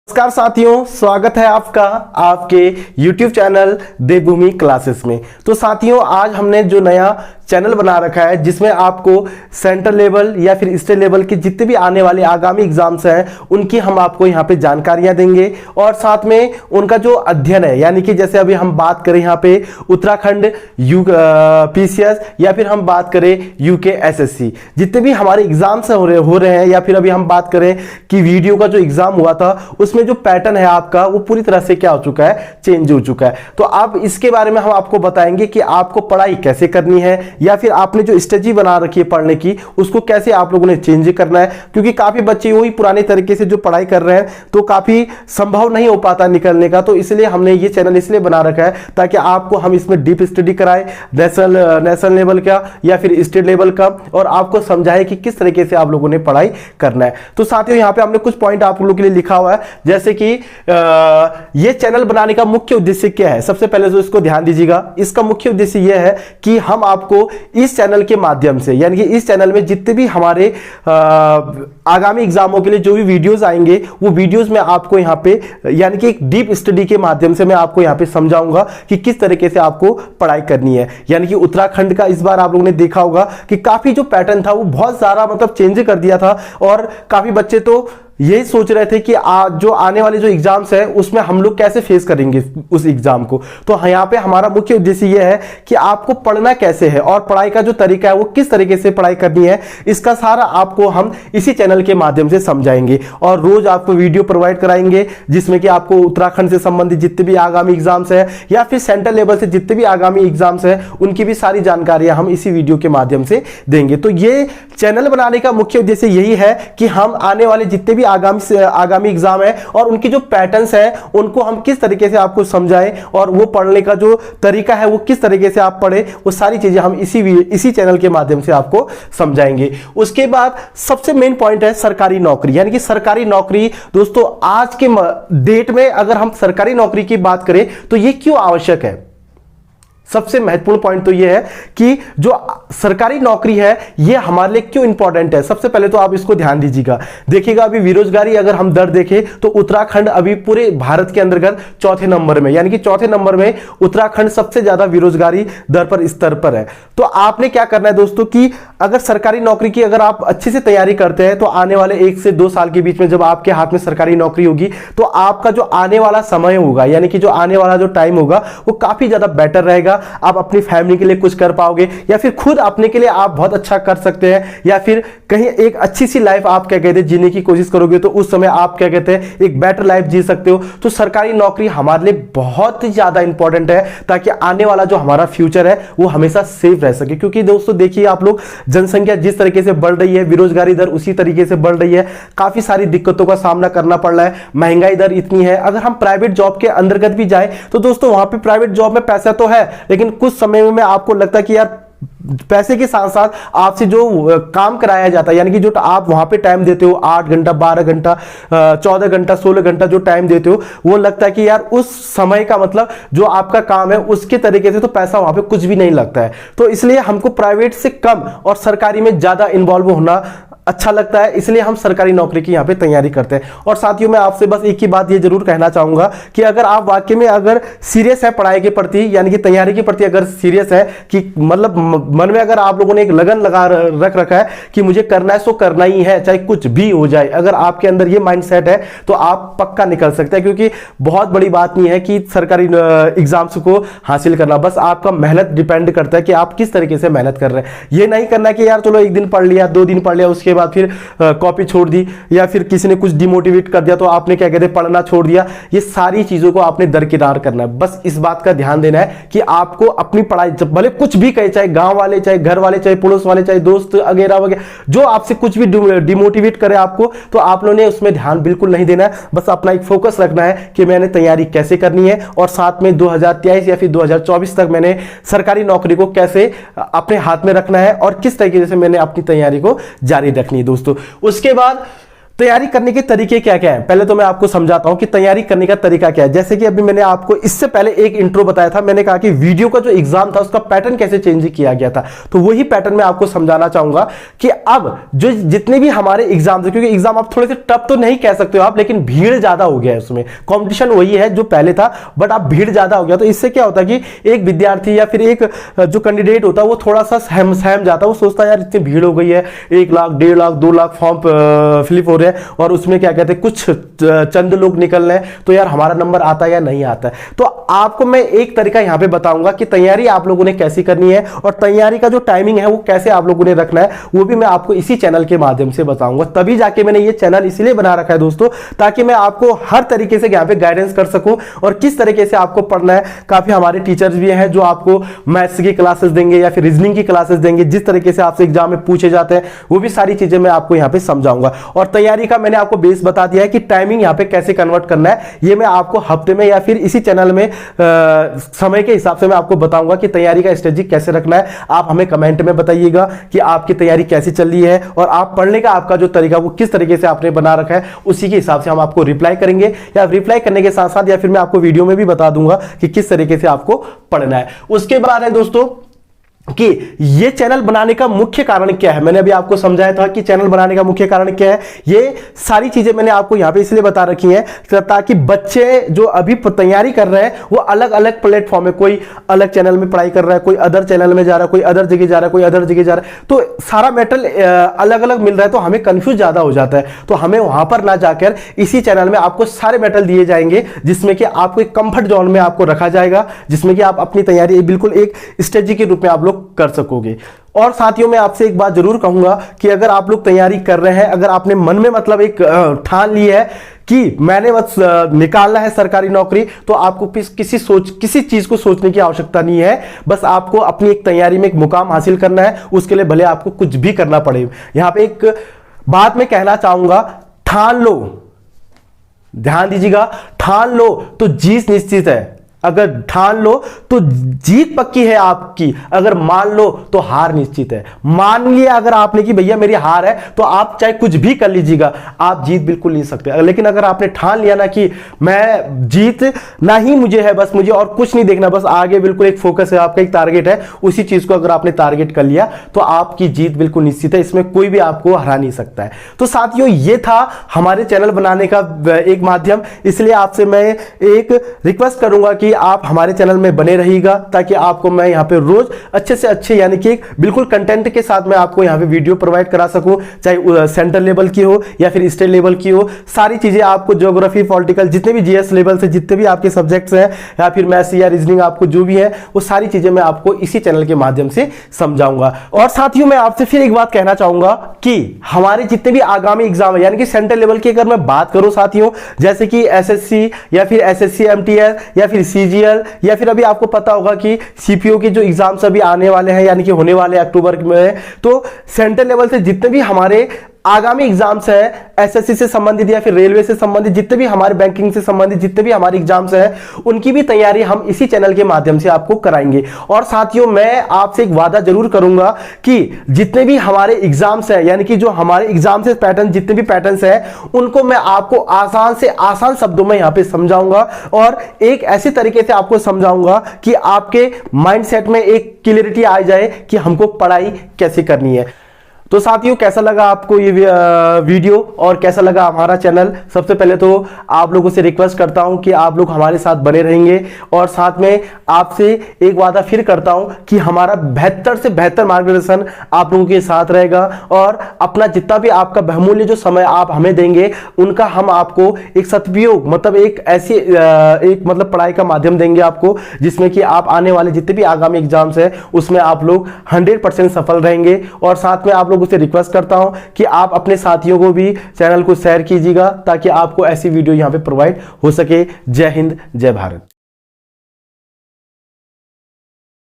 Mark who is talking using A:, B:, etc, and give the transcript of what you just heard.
A: नमस्कार साथियों, स्वागत है आपका आपके YouTube चैनल देवभूमि क्लासेस में। तो साथियों, आज हमने जो नया चैनल बना रखा है जिसमें आपको सेंट्रल लेवल या फिर स्टेट लेवल के जितने भी आने वाले आगामी एग्जाम्स हैं उनकी हम आपको यहाँ पे जानकारियां देंगे और साथ में उनका जो अध्ययन है, यानी कि जैसे अभी हम बात करें यहाँ पे उत्तराखंड PCS या फिर हम बात करें UK SSC, जितने भी हमारे एग्जाम्स हो रहे हैं या फिर अभी हम बात करें कि वीडियो का जो एग्जाम हुआ था उसमें जो पैटर्न है आपका वो पूरी तरह से क्या हो चुका है, चेंज हो चुका है। तो अब इसके बारे में हम आपको बताएंगे कि आपको पढ़ाई कैसे करनी है या फिर आपने जो स्ट्रेटजी बना रखी है पढ़ने की उसको कैसे आप लोगों ने चेंज करना है, क्योंकि काफी बच्चे वही पुराने तरीके से जो पढ़ाई कर रहे हैं तो काफी संभव नहीं हो पाता निकलने का। तो इसलिए हमने ये चैनल इसलिए बना रखा है ताकि आपको हम इसमें डीप स्टडी कराएं, नेशनल लेवल का या फिर स्टेट लेवल का, और आपको समझाएं कि किस तरीके से आप लोगों ने पढ़ाई करना है। तो साथियों, यहाँ पे हमने कुछ पॉइंट आप लोगों के लिए लिखा हुआ है, जैसे कि ये चैनल बनाने का मुख्य उद्देश्य क्या है। सबसे पहले तो इसको ध्यान दीजिएगा, इसका मुख्य उद्देश्य यह है कि हम आपको इस चैनल के माध्यम से, यानी कि इस चैनल में जितने भी हमारे आगामी एग्जामों के लिए जो भी वीडियोस आएंगे वो वीडियोस में आपको यहाँ पे यानी कि एक डीप स्टडी के माध्यम से मैं आपको यहाँ पे समझाऊंगा कि किस तरीके से आपको पढ़ाई करनी है। यानी कि उत्तराखंड का इस बार आप लोगों ने देखा होगा कि काफी जो पैटर्न था वो बहुत सारा मतलब चेंज कर दिया था और काफी बच्चे तो यही सोच रहे थे कि जो आने वाले जो एग्जाम्स है उसमें हम लोग कैसे फेस करेंगे उस एग्जाम को। तो यहाँ पे हमारा मुख्य उद्देश्य यह है कि आपको पढ़ना कैसे है और पढ़ाई का जो तरीका है वो किस तरीके से पढ़ाई करनी है, इसका सारा आपको हम इसी चैनल के माध्यम से समझाएंगे और रोज आपको वीडियो प्रोवाइड कराएंगे जिसमें कि आपको उत्तराखंड से संबंधित जितने भी आगामी एग्जाम्स है या फिर सेंट्रल लेवल से जितने भी आगामी एग्जाम्स है उनकी भी सारी जानकारियां हम इसी वीडियो के माध्यम से देंगे। तो ये चैनल बनाने का मुख्य उद्देश्य यही है कि हम आने वाले जितने भी आगामी एग्जाम है और उनकी जो पैटर्न्स हैं उनको हम किस तरीके से आपको समझाएं और वो पढ़ने का जो तरीका है वो किस तरीके से आप पढ़े, वो सारी चीजें हम इसी चैनल के माध्यम से आपको समझाएंगे। उसके बाद सबसे मेन पॉइंट है सरकारी नौकरी, यानी कि सरकारी नौकरी। दोस्तों, आज के डेट में अगर हम सरकारी नौकरी की बात करें तो ये क्यों आवश्यक है। सबसे महत्वपूर्ण पॉइंट तो यह है कि जो सरकारी नौकरी है ये हमारे लिए क्यों इंपॉर्टेंट है। सबसे पहले तो आप इसको ध्यान दीजिएगा, देखिएगा अभी बेरोजगारी अगर हम दर देखें तो उत्तराखंड अभी पूरे भारत के अंतर्गत चौथे नंबर में, यानी कि चौथे नंबर में उत्तराखंड सबसे ज्यादा बेरोजगारी दर पर स्तर पर है। तो आपने क्या करना है दोस्तों कि अगर सरकारी नौकरी की अगर आप अच्छे से तैयारी करते हैं तो आने वाले 1 से 2 साल के बीच में जब आपके हाथ में सरकारी नौकरी होगी तो आपका जो आने वाला समय होगा, यानी कि जो आने वाला जो टाइम होगा वो काफी ज्यादा बेटर रहेगा। आप अपनी फैमिली के लिए कुछ कर पाओगे या फिर खुद अपने के लिए आप बहुत अच्छा कर सकते हैं या फिर कहीं एक अच्छी सी लाइफ आप क्या कहते हैं जीने की कोशिश करोगे तो उस समय आप क्या कहते हैं एक बेटर लाइफ जी सकते हो। तो सरकारी नौकरी हमारे लिए बहुत ही ज्यादा इंपॉर्टेंट है ताकि आने वाला जो हमारा फ्यूचर है वो हमेशा सेफ रह सके। क्योंकि दोस्तों देखिए आप लोग, जनसंख्या जिस तरीके से बढ़ रही है, बेरोजगारी दर उसी तरीके से बढ़ रही है, काफी सारी दिक्कतों का सामना करना पड़ रहा है, महंगाई दर इतनी है। अगर हम प्राइवेट जॉब के अंतर्गत भी जाए तो दोस्तों वहां पे प्राइवेट जॉब में पैसा तो है लेकिन कुछ समय में आपको लगता है कि यार पैसे के साथ साथ आपसे जो काम कराया जाता है, यानी कि जो आप वहां पे टाइम देते हो 8 घंटा 12 घंटा 14 घंटा 16 घंटा जो टाइम देते हो वो लगता है कि यार उस समय का मतलब जो आपका काम है उसके तरीके से तो पैसा वहां पे कुछ भी नहीं लगता है। तो इसलिए हमको प्राइवेट से कम और सरकारी में ज्यादा इन्वॉल्व होना अच्छा लगता है, इसलिए हम सरकारी नौकरी की यहाँ पे तैयारी करते हैं। और साथियों, मैं आपसे बस एक ही बात ये जरूर कहना चाहूंगा कि अगर आप वाकई में अगर सीरियस है पढ़ाई के प्रति, यानी कि तैयारी के प्रति अगर सीरियस है कि मतलब मन में अगर आप लोगों ने एक लगन लगा रख रखा है कि मुझे करना है सो करना ही है चाहे कुछ भी हो जाए, अगर आपके अंदर ये माइंडसेट है तो आप पक्का निकल सकते हैं। क्योंकि बहुत बड़ी बात नहीं है कि सरकारी एग्जाम्स को हासिल करना, बस आपका मेहनत डिपेंड करता है कि आप किस तरीके से मेहनत कर रहे हैं। ये नहीं करना कि यार चलो 1 दिन पढ़ लिया 2 दिन पढ़ लिया उसके बाद फिर कॉपी छोड़ दी या फिर किसी ने कुछ डिमोटिवेट कर दिया तो आपने क्या कहते हैं पढ़ना छोड़ दिया। ये सारी चीजों को आपने दरकिनार करना है। बस इस बात का ध्यान देना है कि आपको अपनी पढ़ाई, जब भले कुछ भी कहे, चाहे गांव वाले चाहे घर वाले चाहे पड़ोस वाले चाहे दोस्त वगैरह वगैरह, जो आपसे कुछ भी डिमोटिवेट करे आपको, तो आप लोगों ने उसमें ध्यान बिल्कुल नहीं देना है। बस अपना एक फोकस रखना है कि मैंने तैयारी कैसे करनी है और साथ में 2023 या फिर 2024 तक मैंने सरकारी नौकरी को कैसे अपने हाथ में रखना है और किस तरीके से मैंने अपनी तैयारी को जारी रखनी है दोस्तों। उसके बाद तैयारी करने के तरीके क्या क्या है, पहले तो मैं आपको समझाता हूं कि तैयारी करने का तरीका क्या है। जैसे कि अभी मैंने आपको इससे पहले एक इंट्रो बताया था, मैंने कहा कि वीडियो का जो एग्जाम था उसका पैटर्न कैसे चेंज किया गया था, तो वही पैटर्न मैं आपको समझाना चाहूंगा कि अब जो जितने भी हमारे एग्जाम थे, क्योंकि एग्जाम आप थोड़े से टफ तो नहीं कह सकते हो आप, लेकिन भीड़ ज्यादा हो गया है, उसमें कंपटीशन वही है जो पहले था, बट अब भीड़ ज्यादा हो गया। तो इससे क्या होता है कि एक विद्यार्थी या फिर एक जो कैंडिडेट होता है वो थोड़ा सा सहम जाता है, वो सोचता है यार इतनी भीड़ हो गई है, 1 लाख 1.5 लाख 2 लाख फॉर्म फिलअप हो रहे हैं और उसमें क्या कहते हैं कुछ चंद लोग निकल रहे हैं, तो यार हमारा नंबर आता है या नहीं आता है। तो आपको मैं एक तरीका यहां पे बताऊंगा कि तैयारी आप लोगों ने कैसी करनी है और तैयारी का जो टाइमिंग है वो कैसे आप लोगों ने रखना है, वो भी मैं आपको इसी चैनल के माध्यम से बताऊंगा। तभी जाके मैंने ये चैनल इसलिए बना रखा है दोस्तों, ताकि मैं आपको हर तरीके से यहां पे गाइडेंस कर सकूं और किस तरीके से आपको पढ़ना है। काफी हमारे टीचर्स भी हैं जो आपको मैथ्स की क्लासेस देंगे या फिर रीजनिंग की क्लासेस देंगे, जिस तरीके से आपसे एग्जाम में पूछे जाते हैं वो भी सारी चीजें मैं आपको यहां पे समझाऊंगा। और तैयारी का मैंने आपको बेस बता दिया है कि टाइमिंग यहां पे कैसे कन्वर्ट करना है, ये मैं आपको हफ्ते में या फिर इसी चैनल में समय के हिसाब से मैं आपको बताऊंगा कि तैयारी का स्ट्रेटजी कैसे रखना है। आप हमें कमेंट में बताइएगा कि आपकी तैयारी कैसी चल रही है और आप पढ़ने का आपका जो तरीका वो किस तरीके से आपने बना रखा है, उसी के हिसाब से हम आपको रिप्लाई करेंगे, या रिप्लाई करने के साथ साथ या फिर मैं आपको वीडियो में भी बता दूंगा कि किस तरीके से आपको पढ़ना है। उसके बाद है दोस्तों कि ये चैनल बनाने का मुख्य कारण क्या है। मैंने अभी आपको समझाया था कि चैनल बनाने का मुख्य कारण क्या है। ये सारी चीजें मैंने आपको यहां पे इसलिए बता रखी हैं ताकि बच्चे जो अभी तैयारी कर रहे हैं वो अलग अलग प्लेटफॉर्म में, कोई अलग चैनल में पढ़ाई कर रहा है, कोई अदर चैनल में जा रहा है, कोई अदर जगह जा रहा है, कोई अदर जगह जा रहा है, तो सारा मेटेरियल अलग अलग मिल रहा है, तो हमें कंफ्यूज ज्यादा हो जाता है। तो हमें वहां पर ना जाकर इसी चैनल में आपको सारे मेटेरियल दिए जाएंगे, जिसमें कि आपको एक कंफर्ट जोन में आपको रखा जाएगा, जिसमें कि आप अपनी तैयारी बिल्कुल एक स्ट्रेटजी के रूप में आप लोग कर सकोगे। और साथियों मैं आपसे एक बात जरूर कहूंगा कि अगर आप लोग तैयारी कर रहे हैं, अगर आपने मन में मतलब एक ठान ली है कि मैंने बस निकालना है सरकारी नौकरी, तो आपको किसी चीज को सोचने की आवश्यकता नहीं है। बस आपको अपनी एक तैयारी में एक मुकाम हासिल करना है, उसके लिए भले आपको कुछ भी करना पड़े। यहां पे एक बात मैं कहना चाहूंगा, ठान लो, ध्यान दीजिएगा, ठान लो तो जीत निश्चित है। अगर ठान लो तो जीत पक्की है आपकी, अगर मान लो तो हार निश्चित है। मान लिया अगर आपने कि भैया मेरी हार है, तो आप चाहे कुछ भी कर लीजिएगा, आप जीत बिल्कुल नहीं सकते। लेकिन अगर आपने ठान लिया ना कि मैं जीत ना ही मुझे है, बस मुझे और कुछ नहीं देखना, बस आगे बिल्कुल एक फोकस है, आपका एक टारगेट है, उसी चीज को अगर आपने टारगेट कर लिया तो आपकी जीत बिल्कुल निश्चित है, इसमें कोई भी आपको हरा नहीं सकता है। तो साथियों ये था हमारे चैनल बनाने का एक माध्यम, इसलिए आपसे मैं एक रिक्वेस्ट करूंगा कि आप हमारे चैनल में बने रहिएगा, ताकि आपको मैं यहां पे रोज अच्छे से अच्छे यानी कि बिल्कुल कंटेंट के साथ मैं आपको यहां पे वीडियो प्रोवाइड करा सकूं, चाहे सेंट्रल लेवल की हो या फिर स्टेट लेवल की हो। सारी चीजें आपको ज्योग्राफी, पॉलिटिकल, जितने भी जीएस लेवल से जितने भी आपके सब्जेक्ट्स हैं या फिर मैथ्स या रीजनिंग, आपको जो भी है वो सारी चीजें मैं आपको इसी चैनल के माध्यम से समझाऊंगा। और साथियों मैं आपसे फिर एक बात कहना चाहूंगा कि हमारे जितने भी आगामी एग्जाम है यानी कि सेंट्रल लेवल की अगर मैं बात करूं साथियों, जैसे कि एसएससी या फिर एसएससी एमटीएस या फिर सीजीएल या फिर अभी आपको पता होगा कि सीपीओ के जो एग्जाम्स अभी आने वाले हैं यानी कि होने वाले अक्टूबर में, तो सेंट्रल लेवल से जितने भी हमारे आगामी एग्जाम्स हैं एसएससी से संबंधित या फिर रेलवे से संबंधित, जितने भी हमारे बैंकिंग से संबंधित जितने भी हमारे एग्जाम्स हैं, उनकी भी तैयारी हम इसी चैनल के माध्यम से आपको कराएंगे। और साथियों मैं आपसे एक वादा जरूर करूंगा कि जितने भी हमारे एग्जाम्स हैं यानी कि जो हमारे एग्जाम से पैटर्न, जितने भी पैटर्न्स हैं उनको मैं आपको आसान से आसान शब्दों में यहां पे समझाऊंगा और एक ऐसी तरीके से आपको समझाऊंगा कि आपके माइंडसेट में एक क्लियरिटी आ जाए कि हमको पढ़ाई कैसे करनी है। तो साथियों कैसा लगा आपको ये वीडियो और कैसा लगा हमारा चैनल? सबसे पहले तो आप लोगों से रिक्वेस्ट करता हूं कि आप लोग हमारे साथ बने रहेंगे और साथ में आपसे एक वादा फिर करता हूं कि हमारा बेहतर से बेहतर मार्गदर्शन आप लोगों के साथ रहेगा और अपना जितना भी आपका बहुमूल्य जो समय आप हमें देंगे उनका हम आपको एक सदुपयोग मतलब एक ऐसी एक मतलब पढ़ाई का माध्यम देंगे आपको, जिसमें कि आप आने वाले जितने भी आगामी एग्जाम्स हैं उसमें आप लोग 100% सफल रहेंगे। और साथ में आप लोगों से रिक्वेस्ट करता हूं कि आप अपने साथियों को भी चैनल को शेयर कीजिएगा ताकि आपको ऐसी वीडियो यहां पे प्रोवाइड हो सके। जय हिंद, जय भारत।